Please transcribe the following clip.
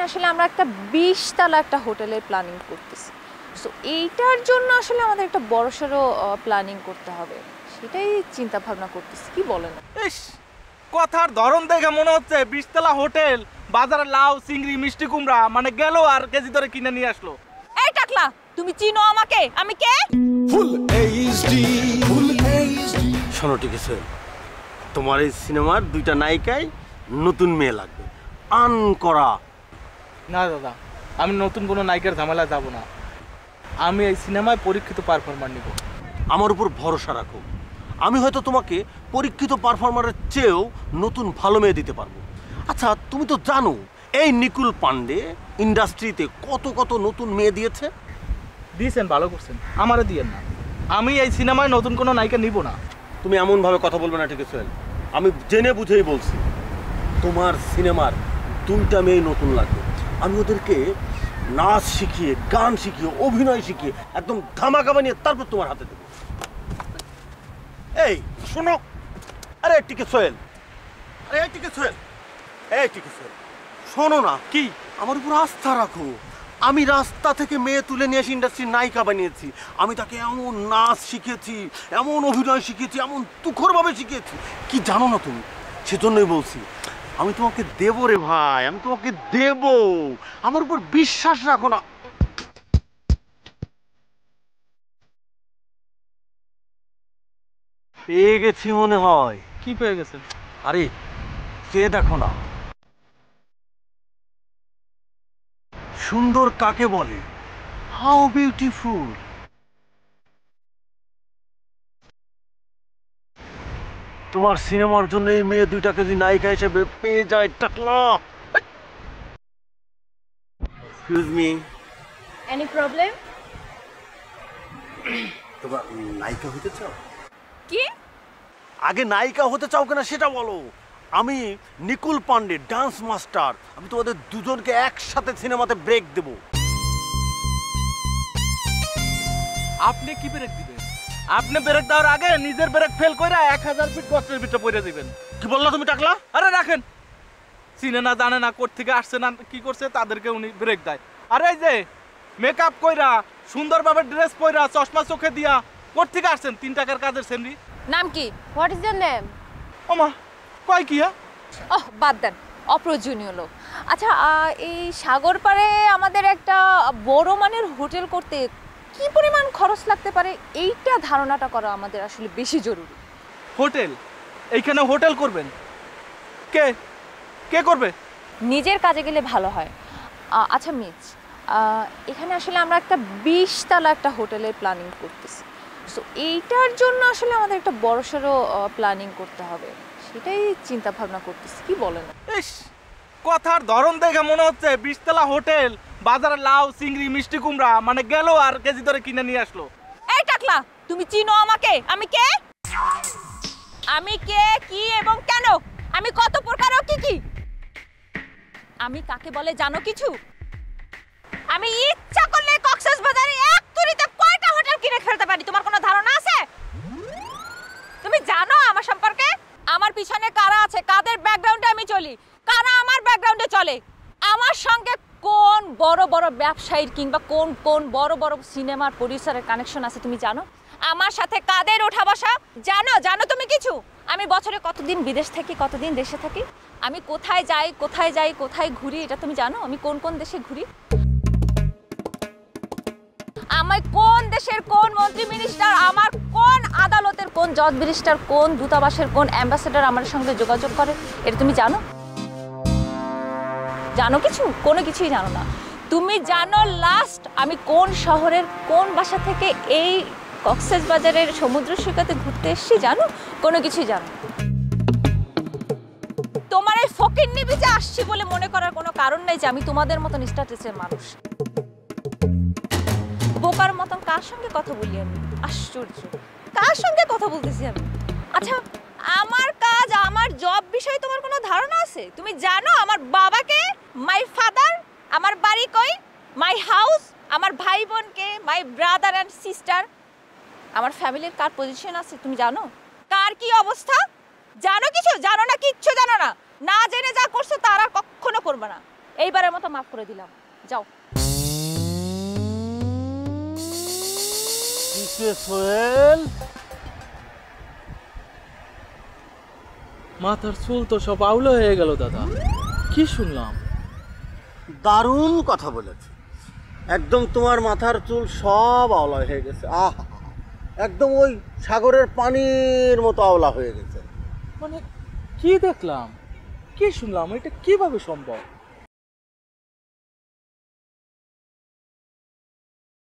এখানে আসলে আমরা একটা 20 তলা একটা হোটেলের প্ল্যানিং করতেছি। সো এইটার জন্য আসলে আমাদের একটা বড়সড় প্ল্যানিং করতে হবে, সেটাই চিন্তা ভাবনা করতেছি। কি বলেন? ইস, কথার ধরন দেখে মনে হচ্ছে 20 তলা হোটেল, বাজারে লাউ চিংড়ি মিষ্টি কুমড়া মানে গেল আর কেজি ধরে কিনে নিয়ে আসলো। এই টাকলা, তুমি চিনো আমাকে? আমি কে? Full HD, full HD. শোনো ঠিক আছে, তোমার এই সিনেমার দুইটা নায়িকায় নতুন মেয়ে লাগবে, আন করা। না দাদা, আমি নতুন কোনো নায়িকার ঝামেলা যাব না। আমি এই সিনেমায় পরীক্ষিত পারফর্মার নিব। আমার উপর ভরসা রাখো, আমি হয়তো তোমাকে পরীক্ষিত পারফর্মারের চেয়েও নতুন ভালো মেয়ে দিতে পারবো। আচ্ছা, তুমি তো জানো এই নিকুল পান্ডে ইন্ডাস্ট্রিতে কত কত নতুন মেয়ে দিয়েছে। দিয়েছেন, ভালো করছেন, আমারে দিয়েন না। আমি এই সিনেমায় নতুন কোনো নায়িকা নিব না। তুমি এমনভাবে কথা বলবে না ঠিক আছে, আমি জেনে বুঝেই বলছি। তোমার সিনেমার দুইটা মেয়ে নতুন লাগবে, আমি ওদেরকে নাচ শিখিয়ে, গান শিখিয়ে, অভিনয় শিখিয়ে একদম ধামাকা বানিয়ে তারপর তোমার হাতে দেবো। এই শোনো, আরে টিকে সোহেল, আরে টিকে সোহেল, এই টিকে সোহেল, শোনো না। কি? আমার উপর আস্থা রাখো। আমি রাস্তা থেকে মেয়ে তুলে নিয়ে এসে ইন্ডাস্ট্রির নায়িকা বানিয়েছি। আমি তাকে এমন নাচ শিখেছি, এমন অভিনয় শিখেছি, এমন তুখরভাবে শিখেছি, কি জানো না তুমি? সেজন্যই বলছি আমি তোমাকে দেবো রে ভাই, আমি তোমাকে দেব। আমার উপর বিশ্বাস রাখো না। পেয়ে গেছি মনে হয়। কি পেয়ে গেছেন? আরে সে দেখো না, সুন্দর কাকে বলে? How beautiful. তোমার সিনেমার জন্য এই মেয়ে দুইটাকে যদি নায়িকা হিসেবে পেয়ে যায় টাকলা। Excuse me, any problem? তোমরা নায়িকা হতে চাও? কি? আগে নায়িকা হতে চাও কিনা সেটা বলো। আমি নিকুল পান্ডে ডান্স মাস্টার, আমি তোমাদের দুজনকে একসাথে সিনেমাতে ব্রেক দেব। আপনি কি ব্রেক দিবেন? আপনি ব্রেক দেওয়ার আগে নিজের ব্রেক ফেল করে 1000 ফিট গর্তের ভিতরে পড়ে দিবেন। কি বললা তুমি টাকলা? আরে রাখেন, চিনে না জানে না কোথা থেকে আসছে না কি করছে তাদেরকে উনি ব্রেক দেয়। আরে এই যে মেকআপ কইরা সুন্দরভাবে ড্রেস পইরা চশমা চোখে দিয়া কোথা থেকে আসছেন? 3 টাকার কাজের সেমরি। নাম কি? What is your name? ওমা কয় কি? ওহ বাদ দেন, অপ্রয়োজনীয় লোক। আচ্ছা, এই সাগর পাড়ে আমাদের একটা বড় মানের হোটেল করতে কি পরিমাণ খরচ লাগতে পারে, এইটা ধারণাটা করা আমাদের আসলে বেশি জরুরি। হোটেল? এইখানে হোটেল করবেন? কে কে করবে? নিজের কাজে গেলে ভালো হয়। আচ্ছা মিস, এখানে আসলে আমরা একটা 20 তলা একটা হোটেলের প্ল্যানিং করতেছি। সো এইটার জন্য আসলে আমাদের একটা বড়সড় প্ল্যানিং করতে হবে, সেটাই চিন্তা ভাবনা করতেছি। কি বলেন? ইস, কথার ধরন দেখে মনে হচ্ছে 20 তলা হোটেল, বাজারে লাউ চিংড়ি মিষ্টি কুমড়া মানে গেল আর কেজি ধরে কিনে নিয়ে আসলো। এই টাকলা, তুমি চিনো আমাকে? আমি কে? আমি কে, কি এবং কেন? আমি কত প্রকার ও কি কি? আমি কাকে বলে জানো কিছু? আমি ইচ্ছা করলে কক্সবাজারে এক তুড়িতে কয়টা হোটেল কিনে ফেলতে পারি, তোমার কোনো ধারণা আছে? তুমি জানো আমার সম্পর্কে? আমার পিছনে কারা আছে, কাদের ব্যাকগ্রাউন্ডে আমি চলি, কারা আমার ব্যাকগ্রাউন্ডে চলে, আমার সঙ্গে কোন বড় বড় ব্যবসায়ীর কিংবা কোন কোন বড় বড় সিনেমার প্রোডিউসারের কানেকশন আছে তুমি জানো? আমার সাথে কাদের ওঠা বসা জানো? জানো তুমি কিছু? আমি বছরে কতদিন বিদেশ থাকি, কতদিন দেশে থাকি, আমি কোথায় যাই কোথায় যাই কোথায় ঘুরি, এটা তুমি জানো? আমি কোন কোন দেশে ঘুরি, আমার কোন দেশের কোন মন্ত্রী মিনিস্টার, আমার কোন আদালতের কোন জজ ব্যারিস্টার, কোন দূতাবাসের কোন অ্যাম্বাসেডর আমার সঙ্গে যোগাযোগ করে, এটা তুমি জানো? জানো কিছু? কোনো কিছুই জানো না। তুমি জানো লাস্ট আমি কোন শহরের কোন বাসা থেকে এই কক্সবাজারের সমুদ্র সৈকতে ঘুরতে এসেছি? জানো? কোনো কিছুই জানো। তোমার এই ফকিন্নি ভিজে আসছি বলে মনে করার কোনো কারণ নেই যে আমি তোমাদের মতন স্ট্যাটাসের মানুষ। বোকার মতন কার সঙ্গে কথা বলি আমি? আশ্চর্য, কার সঙ্গে কথা বলতেছি আমি? আচ্ছা, আমার কাজ আমার জব বিষয়ে তোমার কোনো ধারণা আছে? তুমি জানো আমার বাবাকে, মাই ফাদার, আমার বাড়ি কই, মাই হাউস, আমার ভাই বোনকে, মাই ব্রাদার অ্যান্ড সিস্টার, আমার ফ্যামিলির কার পজিশন আছে তুমি জানো? কার কি অবস্থা জানো? কিছু জানো না, কিচ্ছু জানো না। না জেনে যা করছো তারা কখনো করবে না। এইবারের মতো মাফ করে দিলাম, যাও। কিসে সোহেল? মাথার চুল তো সব আউলো হয়ে গেল দাদা, কি শুনলাম? দারুণ কথা বলেছে, একদম তোমার মাথার চুল সব আওলা হয়ে গেছে। একদম ওই সাগরের পানির মতো আওলা হয়ে গেছে। মানে কি দেখলাম, কি শুনলাম, এটা কিভাবে সম্ভব?